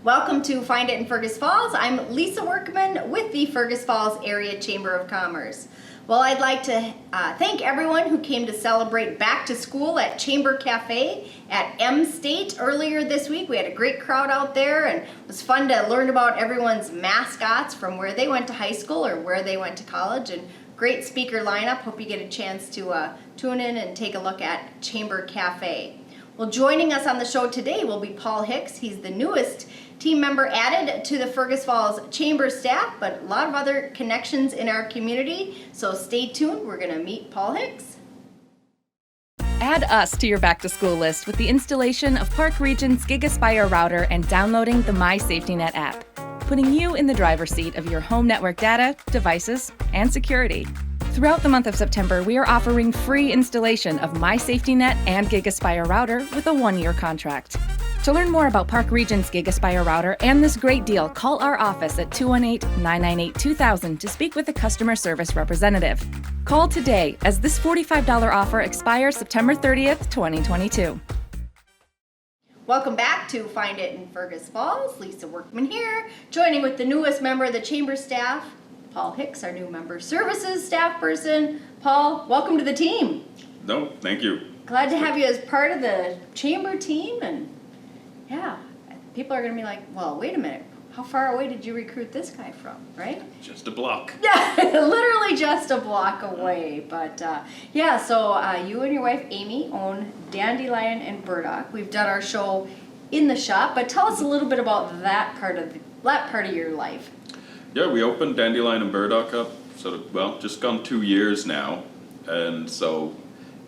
Welcome to Find It in Fergus Falls. I'm Lisa Workman with the Fergus Falls Area Chamber of Commerce. Well, I'd like to thank everyone who came to celebrate back to school at Chamber Cafe at M State earlier this week. We had a great crowd out there, and it was fun to learn about everyone's mascots from where they went to high school or where they went to college, and great speaker lineup. Hope you get a chance to tune in and take a look at Chamber Cafe. Well, joining us on the show today will be Paul Hicks. He's the newest team member added to the Fergus Falls Chamber staff, but a lot of other connections in our community. So stay tuned. We're going to meet Paul Hicks. Add us to your back-to-school list with the installation of Park Region's GigaSpire router and downloading the My Safety Net app, putting you in the driver's seat of your home network data, devices, and security. Throughout the month of September, we are offering free installation of My Safety Net and GigaSpire router with a 1-year contract. To learn more about Park Region's GigaSpire router and this great deal, call our office at 218-998-2000 to speak with a customer service representative. Call today as this $45 offer expires September 30th, 2022. Welcome back to Find It in Fergus Falls. Lisa Workman here, joining with the newest member of the Chamber staff, Paul Hicks, our new member services staff person. Paul, welcome to the team. No, thank you. Glad to have you as part of the Chamber team, and yeah, people are going to be like, well, wait a minute, how far away did you recruit this guy from, right? Just a block. Yeah, literally just a block away. But yeah, so you and your wife Amy own Dandelion and Burdock. We've done our show in the shop, but tell us a little bit about that part of your life. Yeah, we opened Dandelion and Burdock up just gone 2 years now, and so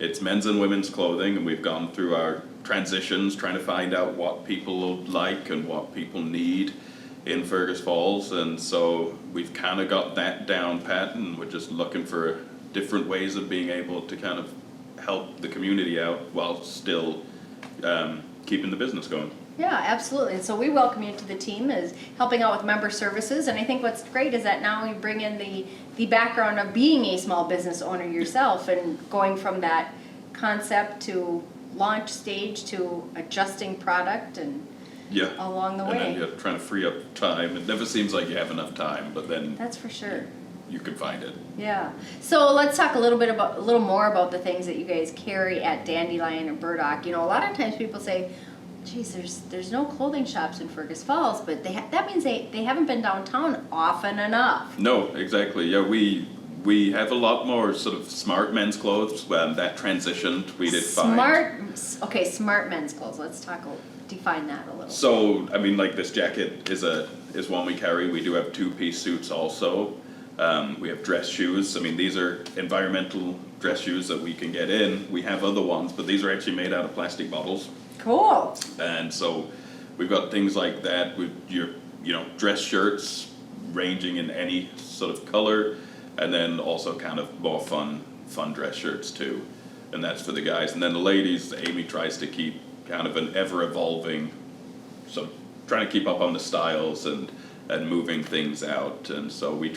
it's men's and women's clothing, and we've gone through our transitions trying to find out what people like and what people need in Fergus Falls, and so we've kind of got that down pat, and we're just looking for different ways of being able to kind of help the community out while still keeping the business going. Yeah, absolutely. And so we welcome you to the team as helping out with member services, and I think what's great is that now you bring in the background of being a small business owner yourself and going from that concept to launch stage to adjusting product and along the way. And then you're trying to free up time. It never seems like you have enough time, but then that's for sure. You can find it. Yeah. So let's talk a little more about the things that you guys carry at Dandelion and Burdock. You know, a lot of times people say, geez, there's no clothing shops in Fergus Falls, but that means they haven't been downtown often enough. No, exactly. Yeah, we have a lot more sort of smart men's clothes. That transitioned, we did find. Smart men's clothes. Let's define that a little. So, I mean, like this jacket is one we carry. We do have 2-piece suits also. We have dress shoes. I mean, these are environmental dress shoes that we can get in. We have other ones, but these are actually made out of plastic bottles. Cool. And so we've got things like that with your, dress shirts ranging in any sort of color, and then also kind of more fun dress shirts too. And that's for the guys. And then the ladies, Amy tries to keep kind of an ever-evolving, so trying to keep up on the styles and moving things out. And so she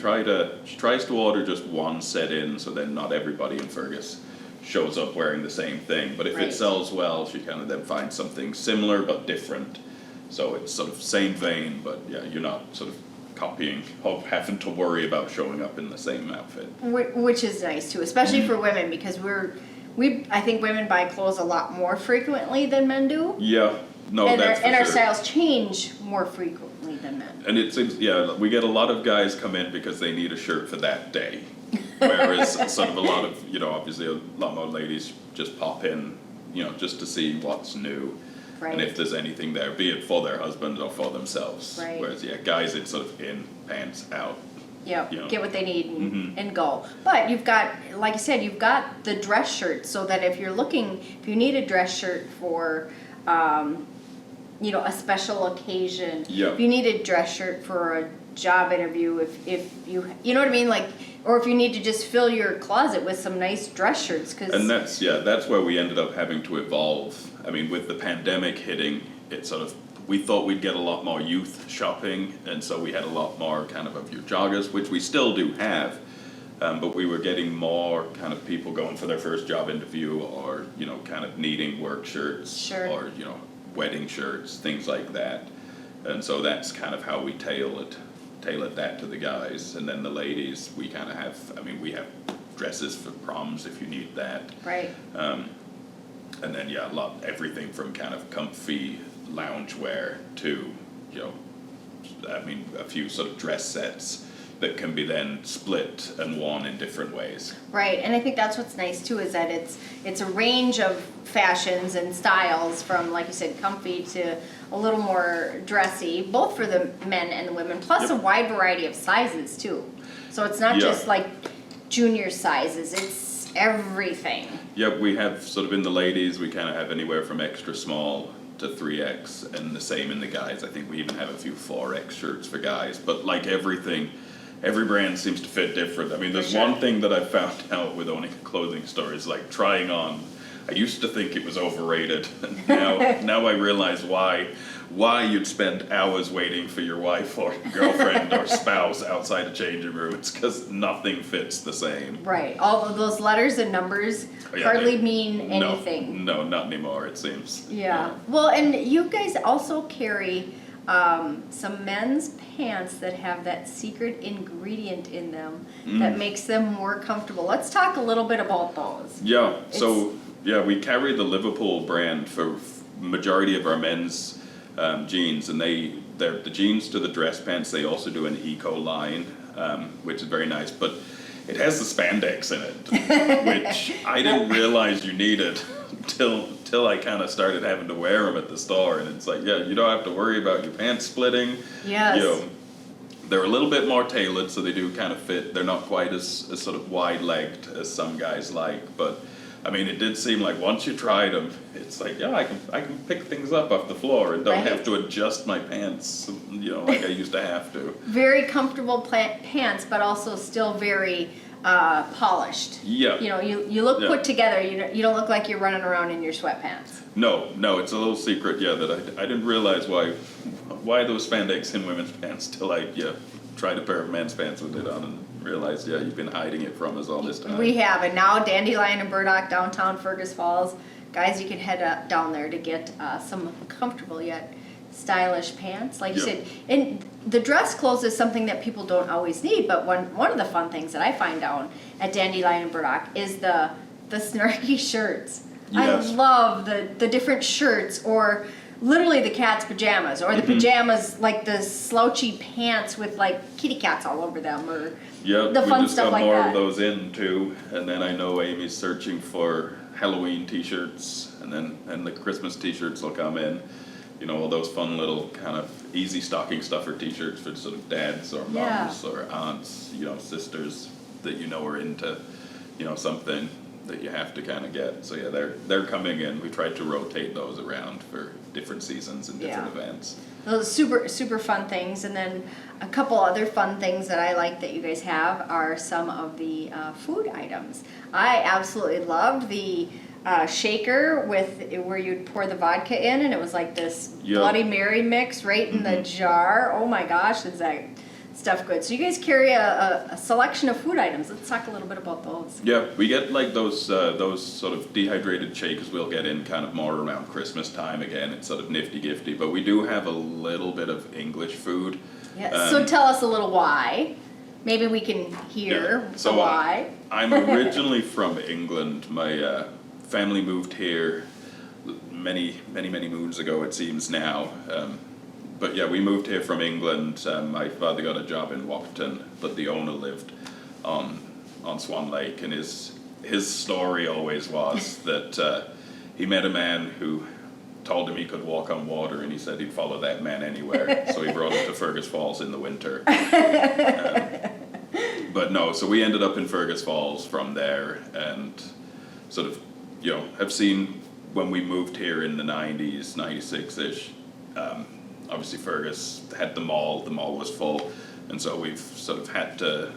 tries to order just one set in, so then not everybody in Fergus shows up wearing the same thing. But if it sells well, she kind of then finds something similar but different. So it's sort of same vein, but yeah, you're not sort of copying, having to worry about showing up in the same outfit. Which is nice too, especially for women, because I think women buy clothes a lot more frequently than men do. Yeah, no, and that's for sure. Our styles change more frequently than men. And it seems, we get a lot of guys come in because they need a shirt for that day. Whereas sort of a lot of, obviously a lot more ladies just pop in, just to see what's new. Right. And if there's anything there, be it for their husband or for themselves. Right. Whereas, guys, it's sort of in, pants out. Yeah, get what they need and go. But you've got, like I said, you've got the dress shirt, so that if you need a dress shirt for, a special occasion, if you need a dress shirt for a job interview, if you know what I mean, like, or if you need to just fill your closet with some nice dress shirts. And that's where we ended up having to evolve. I mean, with the pandemic hitting, we thought we'd get a lot more youth shopping, and so we had a lot more kind of your joggers, which we still do have, but we were getting more kind of people going for their first job interview, or kind of needing work shirts, or wedding shirts, things like that. And so that's kind of how we tailor that to the guys. And then the ladies, we kind of have, I mean, we have dresses for proms if you need that. Right. And then, yeah, everything from kind of comfy loungewear to, you know, I mean, a few sort of dress sets that can be then split and worn in different ways. Right, and I think that's what's nice too, is that it's a range of fashions and styles from, like you said, comfy to a little more dressy, both for the men and the women, plus a wide variety of sizes too. So it's not just like junior sizes, it's everything. Yep, we have sort of in the ladies, we kind of have anywhere from extra small to 3X, and the same in the guys. I think we even have a few 4X shirts for guys, but like everything, every brand seems to fit different. I mean, there's one thing that I found out with owning a clothing store is like trying on. I used to think it was overrated, and now I realize why you'd spend hours waiting for your wife or girlfriend or spouse outside a changing room. It's because nothing fits the same. Right, all of those letters and numbers hardly mean anything. No, not anymore, it seems. Yeah. Well, and you guys also carry some men's pants that have that secret ingredient in them that makes them more comfortable. Let's talk a little bit about those. Yeah, we carry the Liverpool brand for majority of our men's jeans, and they're the jeans to the dress pants. They also do an eco line, which is very nice, but it has the spandex in it, which I didn't realize you needed till I kind of started having to wear them at the store, and it's like, yeah, you don't have to worry about your pants splitting. Yes. You know, they're a little bit more tailored, so they do kind of fit. They're not quite as sort of wide-legged as some guys like, but I mean, it did seem like once you tried them, it's like, yeah, I can pick things up off the floor and don't have to adjust my pants, you know, like I used to have to. Very comfortable pants, but also still very polished. Yeah. You know, you look put together. You don't look like you're running around in your sweatpants. No, it's a little secret, that I didn't realize why those spandex in women's pants till I tried a pair of men's pants with it on and realized, you've been hiding it from us all this time. We have, and now Dandelion and Burdock, downtown Fergus Falls. Guys, you can head down there to get some comfortable yet stylish pants, like you said. And the dress clothes is something that people don't always need, but one of the fun things that I find down at Dandelion and Burdock is the snarky shirts. Yes. I love the different shirts, or literally the cat's pajamas, or the pajamas like the slouchy pants with like kitty cats all over them, or the fun stuff like that. We just got more of those in too, and then I know Amy's searching for Halloween t-shirts, and the Christmas t-shirts will come in. You know, all those fun little kind of easy stocking stuffer t-shirts for sort of dads or moms or aunts, sisters that are into, something that you have to kind of get. So they're coming in. We tried to rotate those around for different seasons and different events. Those super fun things. And then a couple other fun things that I like that you guys have are some of the food items. I absolutely loved the shaker where you'd pour the vodka in, and it was like this Bloody Mary mix right in the jar. Oh my gosh, is that stuff good? So you guys carry a selection of food items. Let's talk a little bit about those. Yeah, we get like those sort of dehydrated shakers we'll get in kind of more around Christmas time. Again, it's sort of nifty-gifty, but we do have a little bit of English food. Yeah, so tell us a little why. Maybe we can hear the why. I'm originally from England. My family moved here many moons ago, it seems now. But we moved here from England. My father got a job in Wapton, but the owner lived on Swan Lake, and his story always was that he met a man who told him he could walk on water, and he said he'd follow that man anywhere. So he brought him to Fergus Falls in the winter. But no, so we ended up in Fergus Falls from there, and sort of, have seen when we moved here in the 90s, 96-ish, obviously Fergus had the mall was full, and so we've sort of had to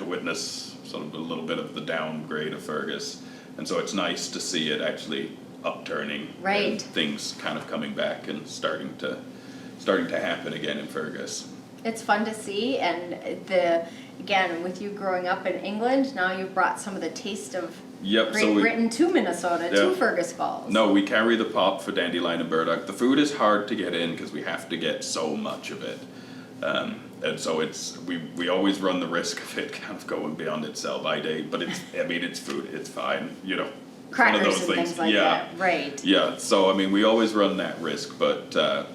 witness sort of a little bit of the downgrade of Fergus, and so it's nice to see it actually upturning, and things kind of coming back and starting to happen again in Fergus. It's fun to see, and again, with you growing up in England, now you've brought some of the taste of Yep. Great Britain to Minnesota, to Fergus Falls. No, we carry the pop for dandelion and burdock. The food is hard to get in because we have to get so much of it. And so we always run the risk of it kind of going beyond its sell-by date, but it's food, it's fine, Crackers one of those and things like that, right. Yeah, so we always run that risk, but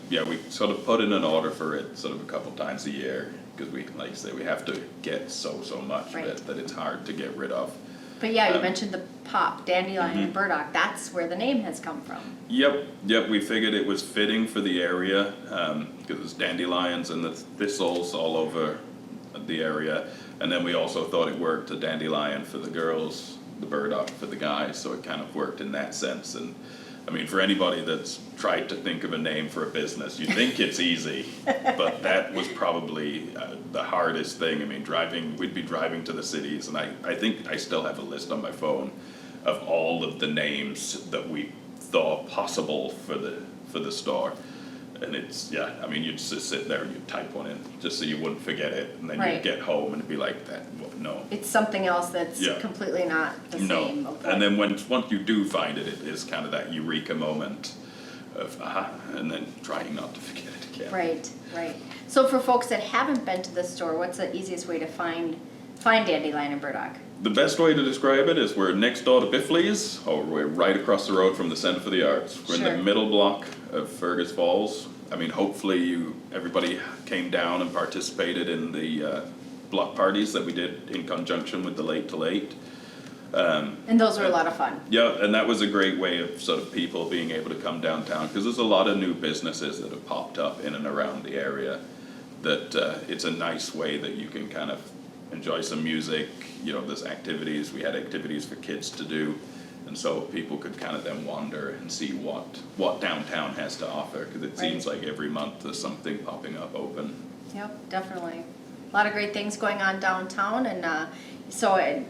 we sort of put in an order for it sort of a couple times a year, because we, like I say, we have to get so much of it that it's hard to get rid of. But you mentioned the pop, dandelion and burdock, that's where the name has come from. Yep, we figured it was fitting for the area, because there's dandelions and the thistles all over the area, and then we also thought it worked, the dandelion for the girls, the burdock for the guys, so it kind of worked in that sense. And for anybody that's tried to think of a name for a business, you think it's easy, but that was probably the hardest thing. We'd be driving to the cities, and I think I still have a list on my phone of all of the names that we thought possible for the store. And it's, you'd just sit there and you'd type one in just so you wouldn't forget it. And then you'd get home and it'd be like that. Well, no. It's something else that's completely not the same. Okay. And then once you do find it, it is kind of that eureka moment of and then trying not to forget it again. Right. So for folks that haven't been to the store, what's the easiest way to find dandelion and burdock? The best way to describe it is we're next door to Biffley's, or we're right across the road from the Center for the Arts. We're in the middle block of Fergus Falls. Hopefully everybody came down and participated in the block parties that we did in conjunction with the Late to Late. And those were a lot of fun. Yeah, and that was a great way of sort of people being able to come downtown, because there's a lot of new businesses that have popped up in and around the area that it's a nice way that you can kind of enjoy some music. There's activities. We had activities for kids to do, and so people could kind of then wander and see what downtown has to offer, because it seems like every month there's something popping up open. Yep, definitely. A lot of great things going on downtown, and so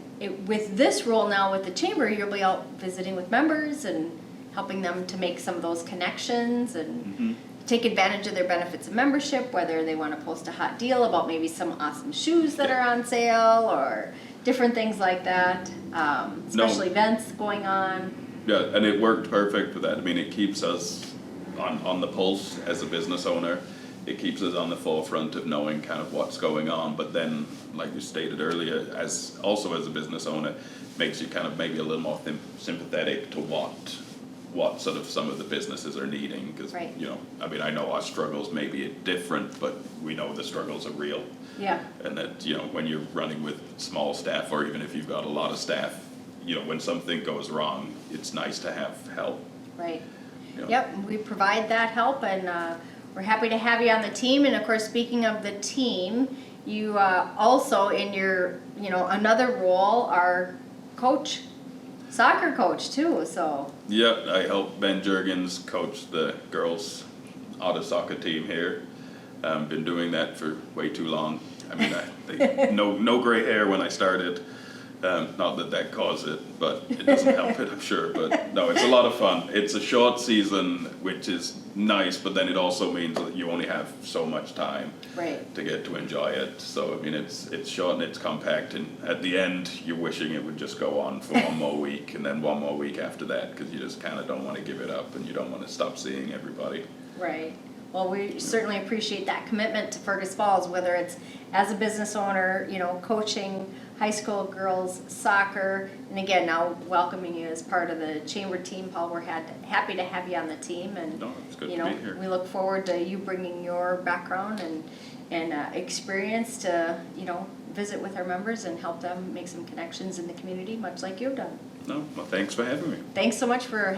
with this role now with the chamber, you'll be out visiting with members and helping them to make some of those connections and take advantage of their benefits of membership, whether they want to post a hot deal about maybe some awesome shoes that are on sale or different things like that, special events going on. Yeah, and it worked perfect for that. it keeps us on the pulse as a business owner. It keeps us on the forefront of knowing kind of what's going on, but then, like you stated earlier, as a business owner, makes you kind of maybe a little more sympathetic to what sort of some of the businesses are needing, because I know our struggles may be different, but we know the struggles are real. Yeah. And that when you're running with small staff, or even if you've got a lot of staff, when something goes wrong, it's nice to have help. Right. Yep, we provide that help, and we're happy to have you on the team. And of course, speaking of the team, you also in your another role are soccer coach too. So yeah, I help Ben Juergens coach the girls auto soccer team here. Been doing that for way too long. No gray hair when I started. Not that caused it, but it doesn't help it, I'm sure. But no, it's a lot of fun. It's a short season, which is nice, but then it also means that you only have so much time to get to enjoy it. So it's short and it's compact, and at the end you're wishing it would just go on for one more week and then one more week after that, because you just kind of don't want to give it up and you don't want to stop seeing everybody. Right. Well, we certainly appreciate that commitment to Fergus Falls, whether it's as a business owner, coaching high school girls soccer, and again, now welcoming you as part of the chamber team, Paul. We're happy to have you on the team, and it's good to be here. We look forward to you bringing your background and experience to visit with our members and help them make some connections in the community, much like you've done. No, well, thanks for having me. Thanks so much for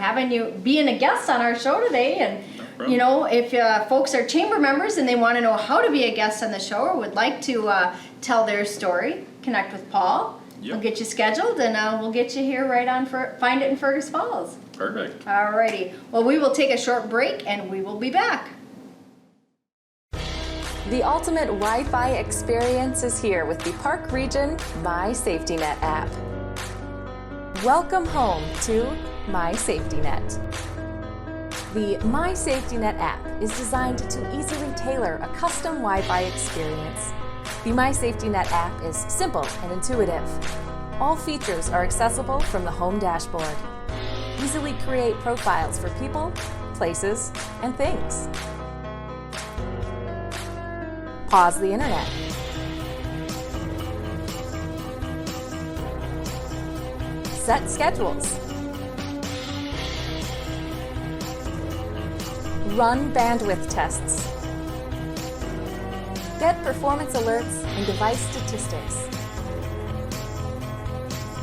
being a guest on our show today. And if folks are chamber members and they want to know how to be a guest on the show or would like to tell their story, connect with Paul. We'll get you scheduled, and we'll get you here right on Find It in Fergus Falls. Perfect. Alrighty. Well, we will take a short break, and we will be back. The ultimate Wi-Fi experience is here with the Park Region My Safety Net app. Welcome home to My Safety Net. The My Safety Net app is designed to easily tailor a custom Wi-Fi experience. The My Safety Net app is simple and intuitive. All features are accessible from the home dashboard. Easily create profiles for people, places, and things. Pause the internet. Set schedules. Run bandwidth tests. Get performance alerts and device statistics.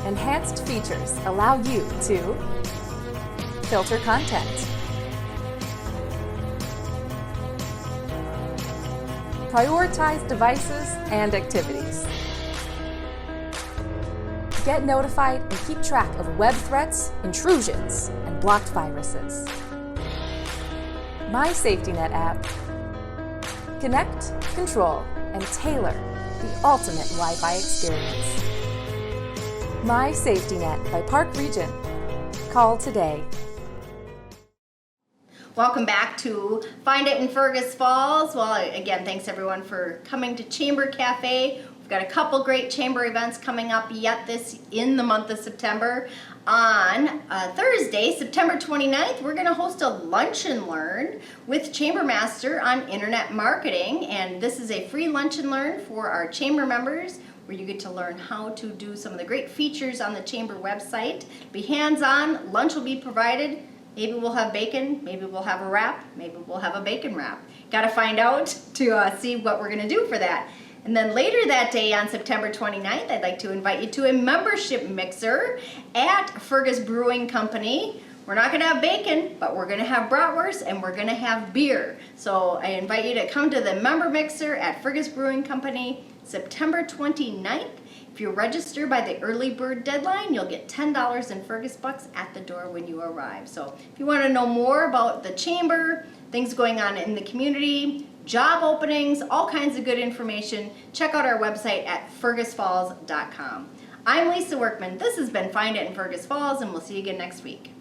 Enhanced features allow you to filter content, prioritize devices and activities, get notified and keep track of web threats, intrusions, and blocked viruses. My Safety Net app. Connect, control, and tailor the ultimate Wi-Fi experience. My Safety Net by Park Region. Call today. Welcome back to Find It in Fergus Falls. Well, again, thanks everyone for coming to Chamber Cafe. We've got a couple great chamber events coming up yet in the month of September. On Thursday, September 29th, we're going to host a lunch and learn with Chamber Master on internet marketing. And this is a free lunch and learn for our chamber members, where you get to learn how to do some of the great features on the chamber website. Be hands-on, lunch will be provided. Maybe we'll have bacon, maybe we'll have a wrap, maybe we'll have a bacon wrap. Got to find out to see what we're going to do for that. And then later that day on September 29th, I'd like to invite you to a membership mixer at Fergus Brewing Company. We're not going to have bacon, but we're going to have bratwurst and we're going to have beer. So I invite you to come to the member mixer at Fergus Brewing Company September 29th. If you register by the early bird deadline, you'll get $10 in Fergus bucks at the door when you arrive. So if you want to know more about the chamber, things going on in the community, job openings, all kinds of good information, check out our website at fergusfalls.com. I'm Lisa Workman. This has been Find It in Fergus Falls, and we'll see you again next week.